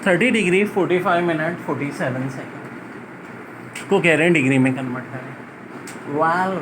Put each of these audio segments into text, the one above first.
30 degree 45 minute 47 second को कह रहे हैं डिग्री में कन्वर्ट करें। वेल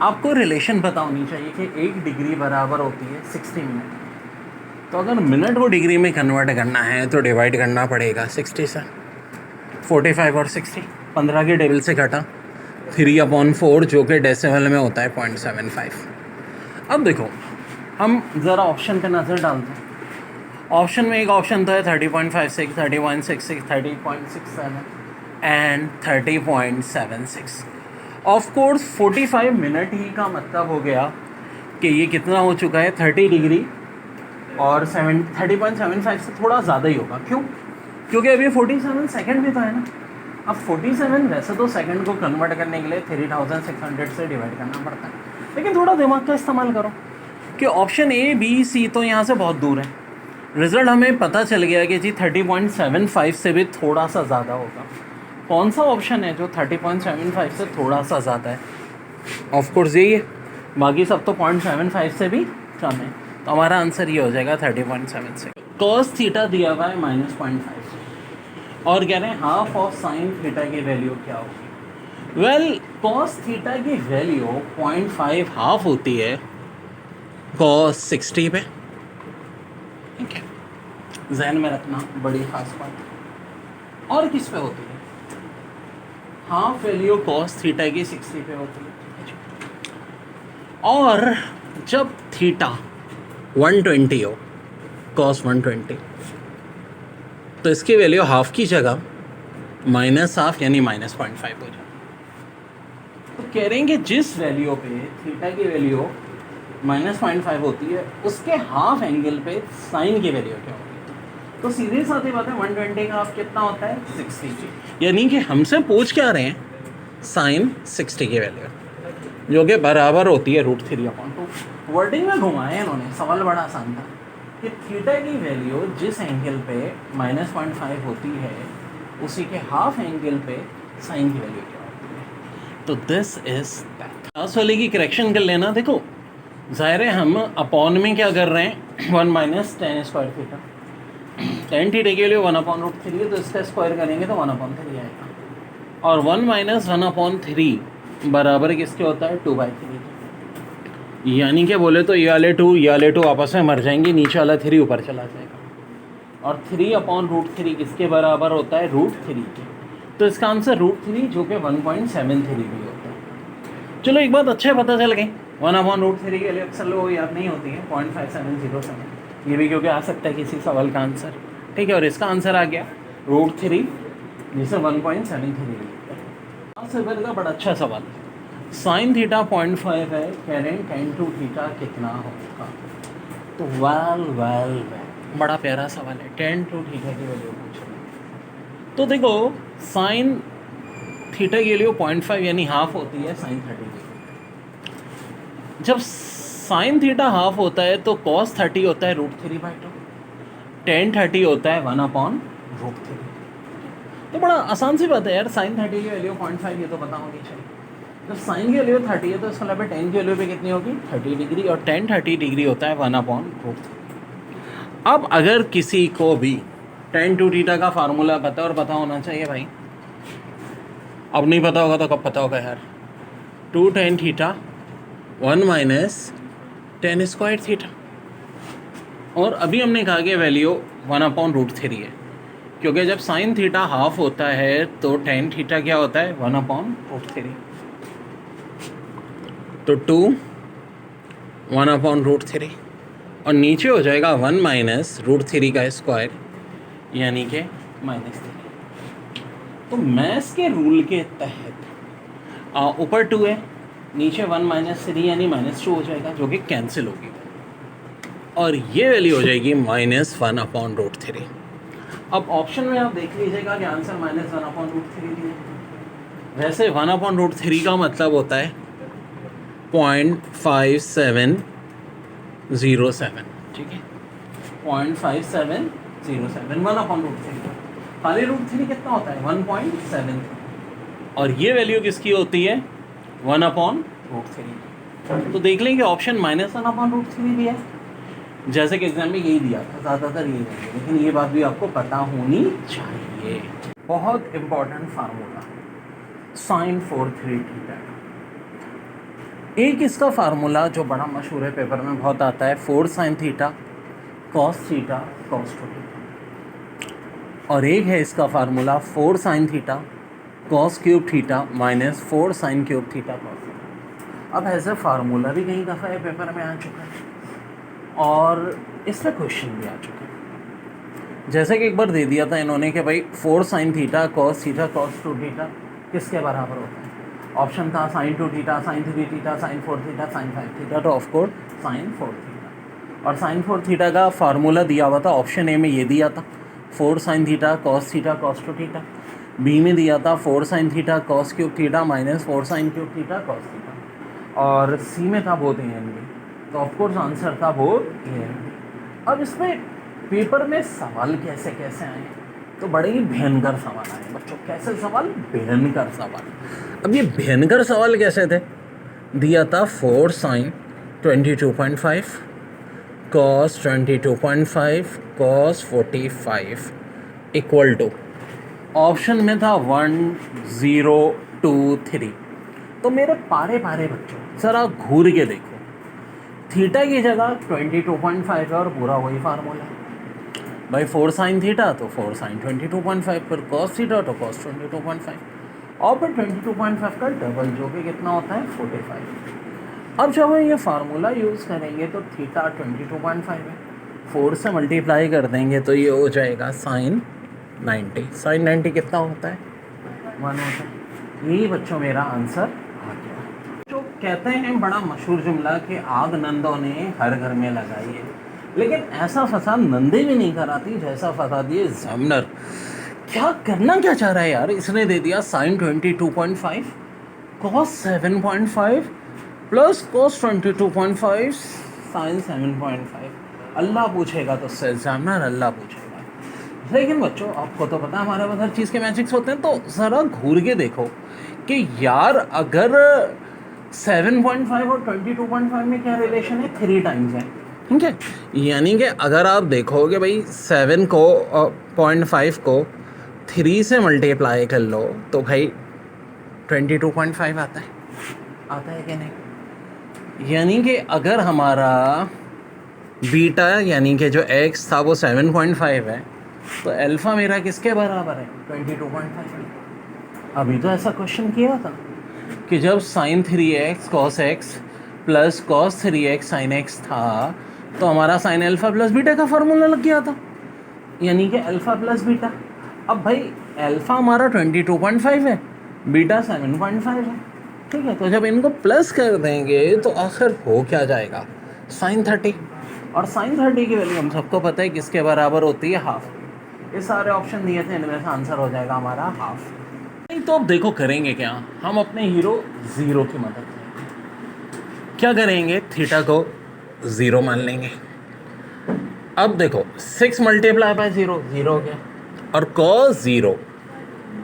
आपको रिलेशन पता होनी चाहिए कि 1 डिग्री बराबर होती है 60 मिनट। तो अगर मिनट को डिग्री में कन्वर्ट करना है तो डिवाइड करना पड़ेगा 60 से। 45 और 60 15 के टेबल से घटा 3/4 जो कि डेसिमल में होता है 0.75। अब देखो हम ज़रा ऑप्शन पे नज़र डालते हैं। ऑप्शन में एक ऑप्शन तो है 30.56, 30.66, 30.67 एंड 30.76। ऑफ कोर्स 45 मिनट ही का मतलब हो गया कि ये कितना हो चुका है 30 डिग्री और 30.75 से थोड़ा ज़्यादा ही होगा। क्यों? क्योंकि अभी 47 सेकंड भी तो है ना। अब 47 वैसे तो सेकंड को कन्वर्ट करने के लिए 3600 से डिवाइड करना पड़ता है, लेकिन थोड़ा दिमाग का इस्तेमाल करो कि ऑप्शन ए बी सी तो यहाँ से बहुत दूर है। रिज़ल्ट हमें पता चल गया कि जी 30.75 से भी थोड़ा सा ज़्यादा होगा। कौन सा ऑप्शन है जो 30.75 से थोड़ा सा ज़्यादा है? ऑफ कोर्स यही है, बाकी सब तो 0.75 से भी कम है। तो हमारा आंसर ये हो जाएगा 30.76। कॉस थीटा दिया हुआ है -0.5 और कह रहे हैं हाफ ऑफ साइन थीटा की वैल्यू क्या होगी। वेल कॉस थीटा की वैल्यू 0.5 हाफ होती है कॉस 60 पे। ठीक है, जहन में रखना, बड़ी खास बात। और किस पे होती है? हाफ वैल्यू कॉस थीटा की 60 पे होती है। और जब थीटा 120 हो, कॉस 120, तो इसकी वैल्यू हाफ की जगह -हाफ यानी -0.5 हो जाए। तो कह रहे हैं कि जिस वैल्यू पे थीटा की वैल्यू -0.5 होती है उसके हाफ एंगल पे साइन की वैल्यू क्या होगी। तो सीधे साधी बात है 120 का हाफ कितना होता है 60, यानी कि हमसे पूछ क्या रहे हैं साइन 60 की वैल्यू जो कि बराबर होती है √3/2। वर्डिंग में घुमाया इन्होंने, सवाल बड़ा आसान था कि थीटा की वैल्यू जिस एंगल पे -0.5 होती है उसी के हाफ एंगल पे साइन की वैल्यू क्या होती है। तो दिस इज दैट। क्लास वाले की करेक्शन कर लेना। देखो ज़ाहिर है हम अपॉन में क्या कर रहे हैं 1 - tan square theta. tan theta के लिए 1/√3 है तो इसका स्क्वायर करेंगे तो 1/3 आएगा। और 1 - 1/3 बराबर किसके होता है 2/3। यानी कि बोले तो ये वाले टू आपस में मर जाएंगे, नीचे वाला 3 ऊपर चला जाएगा। और 3/√3 किसके बराबर होता है √3 के। तो इसका आंसर √3 जो कि 1.73 भी होता है। चलो एक बात अच्छा पता चल गई, 1/√3 के लिए अक्सर लोग याद नहीं होती है 0.5707, ये भी क्योंकि आ सकता है किसी सवाल का आंसर। ठीक है, और इसका आंसर आ गया √3 जिसे 1.73 लिखते हैं। बड़ा अच्छा सवाल। साइन थीटा 0.5 है, कह रहे हैं tan 2 थीटा कितना होगा। तो वेल बड़ा प्यारा सवाल है, tan 2 थीटा की वैल्यू पूछ रहे हैं। तो देखो साइन थीटा की वैल्यू 0.5 यानी हाफ होती है साइन 30 की। जब साइन थीटा हाफ होता है तो कॉस 30 होता है √3/2, tan 30 होता है 1/√3। तो बड़ा आसान सी बात है यार, साइन 30 की वैल्यू 0.5 ये तो पता होनी चाहिए। जब साइन की वैल्यू 30 है तो इसका मतलब tan की वैल्यू पे कितनी होगी 30 डिग्री, और tan 30 डिग्री होता है 1/√3। अब अगर किसी को भी tan 2 थीटा का फार्मूला पता और पता होना चाहिए भाई, अब नहीं पता होगा तो कब पता होगा यार। 2 tan theta 1 - tan square theta. और अभी हमने कहा कि वैल्यू 1/√3 है, क्योंकि जब साइन थीटा हाफ होता है तो tan थीटा क्या होता है 1/√3। तो 2 1/√3 और नीचे हो जाएगा 1 - √3 का स्क्वायर यानी कि -3। तो मैथ्स के रूल के तहत ऊपर 2 है, नीचे 1 - 3 यानी -2 हो जाएगा जो कि कैंसिल होगी, और ये वैल्यू हो जाएगी -1/√3। अब ऑप्शन में आप देख लीजिएगा कि आंसर -1/√3 दिया। वैसे 1/√3 का मतलब होता है 0.5707। ठीक है, 0.5707 1/√3। खाली √3 कितना होता है 1.73, और ये वैल्यू किसकी होती है 1/√3। तो देख लेंगे ऑप्शन -1/√3 भी है, जैसे कि एग्जाम में यही दिया था, ज़्यादातर यही रहेंगे, लेकिन ये बात भी आपको पता होनी चाहिए। बहुत इंपॉर्टेंट फार्मूला साइन 4 3 थीटा। एक इसका फार्मूला जो बड़ा मशहूर है, पेपर में बहुत आता है, 4 sine theta cos theta cos 2 theta. और एक है इसका formula 4 sine theta cos cube theta minus 4 sine cube theta cos theta. अब ऐसे फार्मूला भी कई दफ़ा ये पेपर में आ चुका है और इसमें क्वेश्चन भी आ चुके हैं। जैसे कि एक बार दे दिया था इन्होंने कि भाई 4 साइन थीटा कॉस 2 थीटा किसके बराबर होता है। ऑप्शन था sine 2 theta, sine 3 theta, sine 4 theta, sine 5 theta, तो ऑफकोर्स साइन 4 थीटा। और साइन 4 थीटा का फार्मूला दिया हुआ था, ऑप्शन ए में ये दिया था 4 sine theta cos 2 theta, B में दिया था 4 sine theta cos cube theta minus 4 sine cube theta cos theta, और सी में था बोथ ए एंड बी, तो ऑफकोर्स आंसर था बोथ ए एंड बी। अब इसमें पेपर में सवाल कैसे कैसे आए, तो बड़े ही भयंकर सवाल आए बच्चों। कैसे सवाल? भयंकर सवाल। अब ये भयंकर सवाल कैसे थे? दिया था 4 sine 22.5 cos 22.5 cos 45 equal to, option में था 1 0 2 3। तो मेरे पारे बच्चों ज़रा घूर के देखो, थीटा की जगह 22.5 है और पूरा वही फार्मूला है भाई। 4 साइन थीटा तो 4 साइन 22.5, फिर कॉस थीटा तो कॉस 22.5, और फिर 22.5 का डबल जो कि कितना होता है 45। अब जब हम ये फार्मूला यूज़ करेंगे तो थीटा 22.5 है, 4 से मल्टीप्लाई कर देंगे तो ये हो जाएगा साइन 90। साइन 90 कितना होता है? 1 होता है। यही बच्चों मेरा आंसर आ गया। जो कहते हैं बड़ा मशहूर जुमला कि आग नंदों ने हर घर में लगाई है, लेकिन ऐसा फसाद नंदे भी नहीं कराती जैसा फसाद ये एग्जामिनर। क्या करना क्या चाह रहा है यार? इसने दे दिया sine 22.5 cos 7.5 plus cos 22.5 sine 7.5। अल्लाह पूछेगा तो उससे एग्जामिनर अल्लाह पूछेगा। लेकिन बच्चों आपको तो पता है हमारे पास हर चीज़ के मैजिक्स होते हैं, तो ज़रा घूर के देखो कि यार अगर 7.5 और 22.5 में क्या रिलेशन है? 3 टाइम्स है, ठीक है। यानी कि अगर आप देखोगे भाई 7 को 0.5 को 3 से मल्टीप्लाई कर लो तो भाई 22.5 आता है कि नहीं? यानी कि अगर हमारा बीटा यानी कि जो x था वो 7.5 है, तो अल्फ़ा मेरा किसके बराबर है? 22.5। अभी तो ऐसा क्वेश्चन किया था कि जब sine 3x cos x plus cos 3x sin x था, तो हमारा साइन अल्फ़ा प्लस बीटा का फार्मूला लग गया था, यानी कि अल्फ़ा प्लस बीटा। अब भाई अल्फ़ा हमारा 22.5 है, बीटा 7.5 है, ठीक है। तो जब इनको प्लस कर देंगे तो आखिर हो क्या जाएगा? साइन 30। और साइन 30 की वैल्यू हम सबको पता है किसके बराबर होती है? हाफ। ये सारे ऑप्शन दिए थे, इनमें से आंसर हो जाएगा हमारा हाफ। नहीं तो अब देखो करेंगे क्या, हम अपने हीरो ज़ीरो की मदद करेंगे। क्या करेंगे? थीटा को ज़ीरो मान लेंगे। अब देखो 6 मल्टीप्लाई बाय 0 0 हो गया, और कॉस 0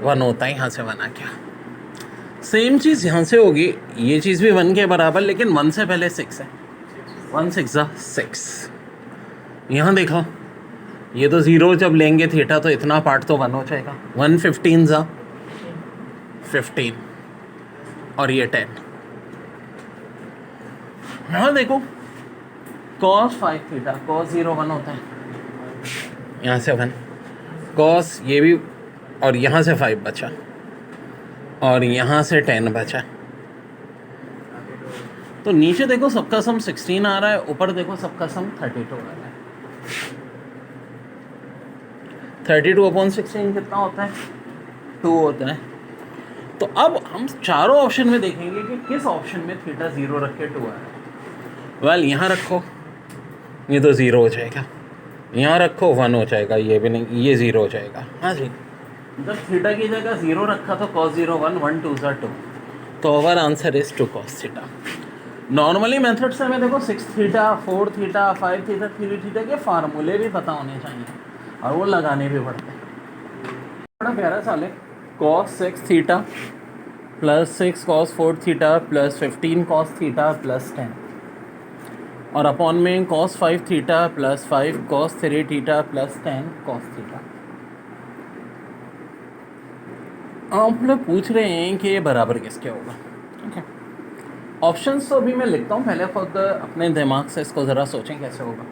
1 होता है, यहाँ से 1 आ गया। सेम चीज़ यहाँ से होगी, ये चीज़ भी 1 के बराबर, लेकिन 1 से पहले 6 है। 1 6 6। यहाँ देखो ये तो 0 जब लेंगे थीटा तो इतना पार्ट तो 1 हो जाएगा। 1 15 15 और ये 10। यहाँ देखो cos 5 थीटा cos 0 1 होता है, यहाँ से 1 cos ये भी, और यहाँ से 5 बचा, और यहाँ से 10 बचा। तो नीचे देखो सबका सम 16 आ रहा है, ऊपर देखो सबका सम 32 आ रहा है। 32/16 कितना होता है? 2 होता है। तो अब हम चारों ऑप्शन में देखेंगे कि किस ऑप्शन में थीटा 0 रख के 2 आ रहा है। वेल यहाँ रखो, ये तो 0 हो जाएगा, यहाँ रखो 1 हो जाएगा, ये भी नहीं, ये 0 हो जाएगा। हाँ जी, जब थीटा की जगह 0 रखा तो cos 0 1 1 2 2, तो our answer is 2 cos theta. Normally method से हमें देखो 6 थीटा 4 थीटा 5 थीटा 3 थीटा के फार्मूले भी पता होने चाहिए, और वो लगाने भी पड़ते हैं। बड़ा प्यारा साल है, cos 6 theta plus 6 cos 4 theta plus 15 cos theta plus 10। और अपॉन में cos 5 theta plus 5 cos 3 theta plus 10 cos theta. आप लोग पूछ रहे हैं कि ये बराबर किसके होगा। ठीक है, ऑप्शंस तो अभी मैं लिखता हूँ, पहले खुद अपने दिमाग से इसको ज़रा सोचें कैसे होगा।